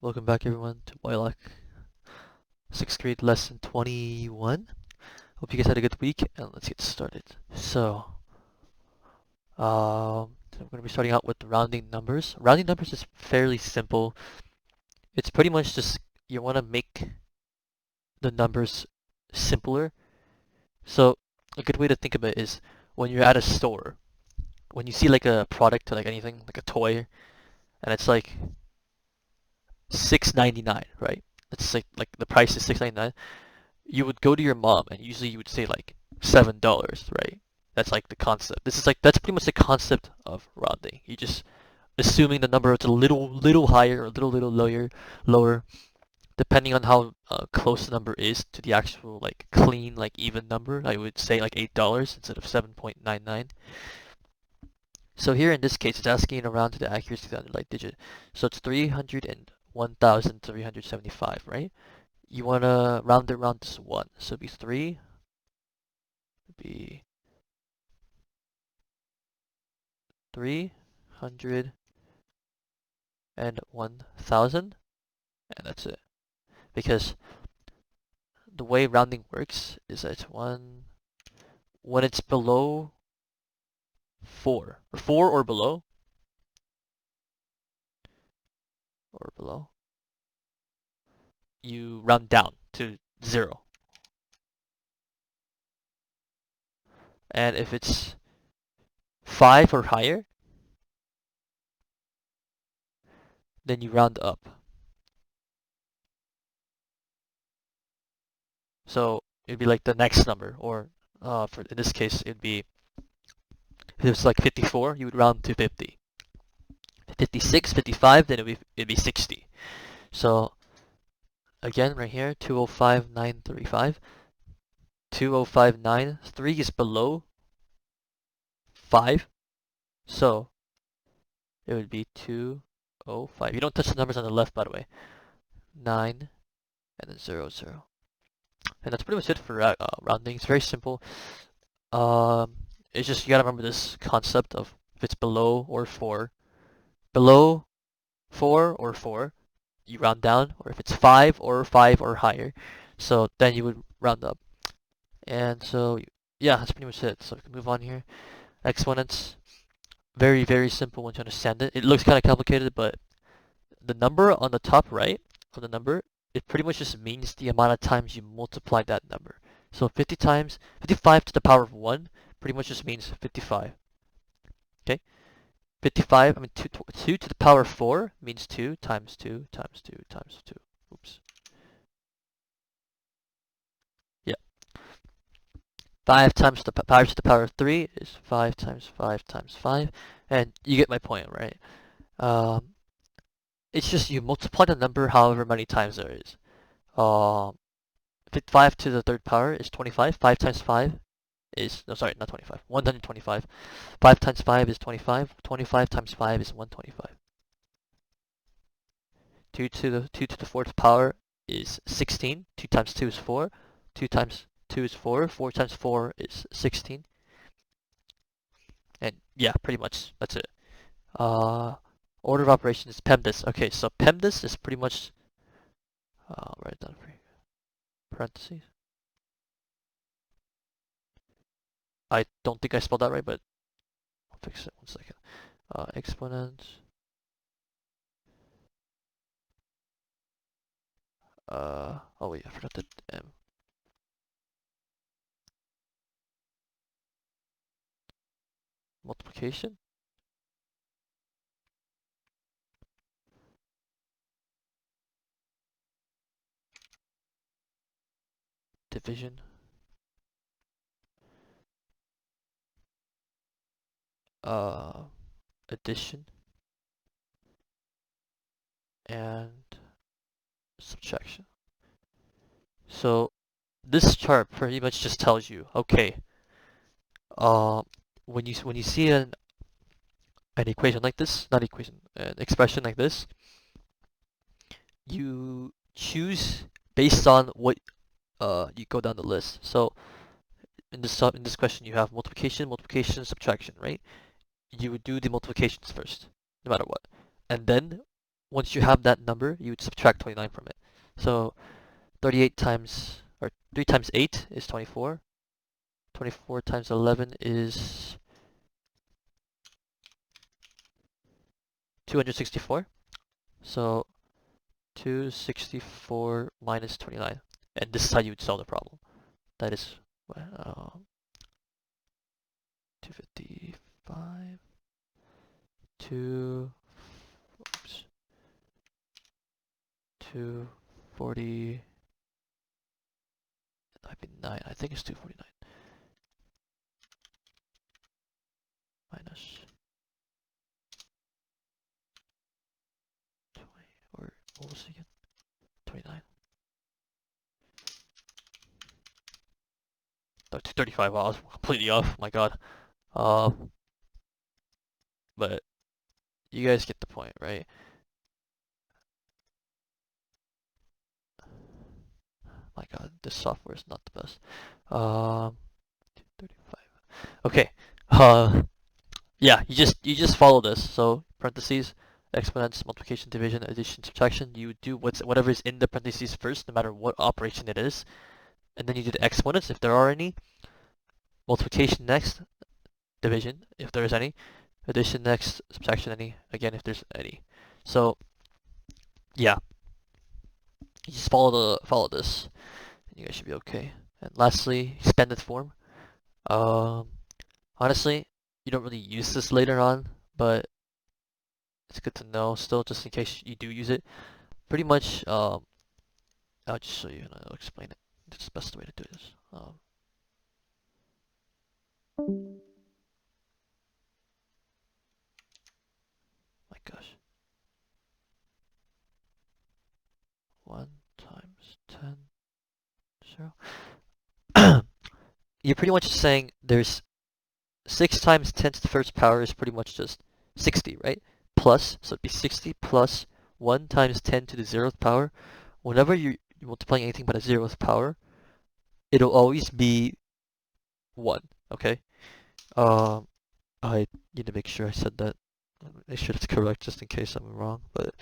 Welcome back everyone to Wylock 6th grade lesson 21. Hope you guys had a good week and let's get started. So I'm going to be starting out with rounding numbers. Rounding numbers is fairly simple. It's pretty much just you want to make the numbers simpler. So a good way to think of it is when you're at a store, when you see like a product like anything, like a toy, and it's like $6.99, right? It's like the price is $6.99. You would go to your mom and usually you would say like $7, right? That's like the concept. That's pretty much the concept of rounding. You just assuming the number is a little higher or a little lower, depending on how close the number is to the actual like clean like even number. I would say like $8 instead of 7.99. So here in this case, it's asking around to the accuracy of the underlined digit. So it's 301,375, right? You want to round it round to 1. So it'd be 3, it'd be 300 and 1,000, and that's it. Because the way rounding works is that when it's below 4, or 4 or below, you round down to 0. And if it's 5 or higher, then you round up. So it'd be like the next number, or for in this case, it'd be if it's like 54, you would round to 50. 56, 55, then it'd be 60. So again, right here, 205,935. 205.9. 3 is below 5, so it would be 205. You don't touch the numbers on the left, by the way. 9 and then 0, 0. And that's pretty much it for rounding. It's very simple. It's just you gotta remember this concept of if it's below 4, you round down, or if it's 5 or higher, so then you would round up. And so, yeah, that's pretty much it. So we can move on here. Exponents. Very, very simple once you understand it. It looks kind of complicated, but the number on the top right of the number, it pretty much just means the amount of times you multiply that number. So 55 to the power of 1 pretty much just means 55. Okay? 2 to the power of 4 means 2 times 2 times 2 times 2. Oops. Yeah. 5 times the power of 3 is 5 times 5 times 5. And you get my point, right? Um, it's just you multiply the number however many times there is. 5 to the third power is 25. 5 times 5 is, no, sorry, not 25, 125. 5 times 5 is 25. 25 times 5 is 125. 2 to the fourth power is 16. 2 times 2 is 4. 2 times 2 is 4. 4 times 4 is 16. And yeah, pretty much that's it. Order of operations is Pemdas. Okay, so Pemdas is pretty much, I'll write it down for you. Parentheses. I don't think I spelled that right, but I'll fix it. 1 second. Exponents. Oh wait, I forgot the M. Multiplication. Division. Uh, Addition. And subtraction. So this chart pretty much just tells you, okay, uh, when you see an equation like this, not equation, an expression like this, you choose based on what you go down the list. So in this question, you have multiplication, subtraction, right? You would do the multiplications first, no matter what, and then once you have that number, you would subtract 29 from it. So 38 times, or 3 times 8 is 24. 24 times 11 is 264. So 264 minus 29. And this is how you would solve the problem. That is 255, 240, that might be 9. I think it's 249 minus 20, or what was it again? 29. Oh, 235. Wow, I was completely off. My God. But you guys get the point, right? My God, this software is not the best. 235. Okay. Yeah, you just follow this. So parentheses, exponents, multiplication, division, addition, subtraction. You do whatever is in the parentheses first, no matter what operation it is, and then you do the exponents if there are any. Multiplication next, division if there is any, addition next, subtraction any. Again, if there's any. So yeah, you just follow this, and you guys should be okay. And lastly, expanded form. Um, Honestly, you don't really use this later on, but it's good to know still, just in case you do use it. Pretty much, I'll just show you and I'll explain it. It's the best way to do this. My gosh. 1 times 10, 0. You're pretty much saying there's 6 times 10 to the first power is pretty much just 60, right? Plus, so it'd be 60 plus 1 times 10 to the 0th power. Whenever you're multiplying anything by the 0th power, it'll always be 1, okay? I need to make sure I said that. Make sure it's correct just in case I'm wrong, but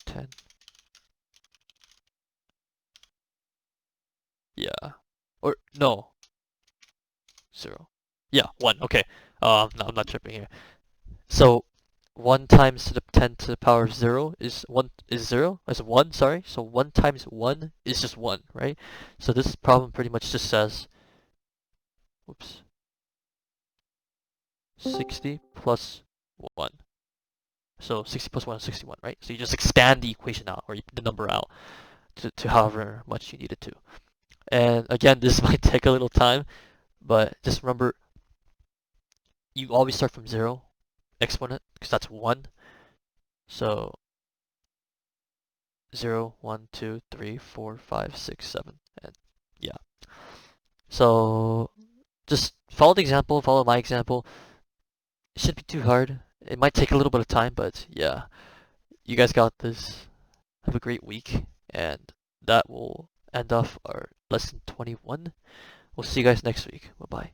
10. Yeah. Or, no. 0. Yeah, 1. Okay. No, I'm not tripping here. So 1 times to the 10 to the power of 0 is 0, is 1, sorry. So 1 times 1 is just 1, right? So this problem pretty much just says, whoops, 60 plus 1. So 60 plus 1 is 61, right? So you just expand the equation out, or the number out, to however much you need it to. And again, this might take a little time, but just remember, you always start from 0 exponent, because that's 1. So 0, 1, 2, 3, 4, 5, 6, 7, and yeah. So just follow the example, follow my example. It shouldn't be too hard. It might take a little bit of time, but yeah, you guys got this. Have a great week, and that will end off our lesson 21. We'll see you guys next week. Bye-bye.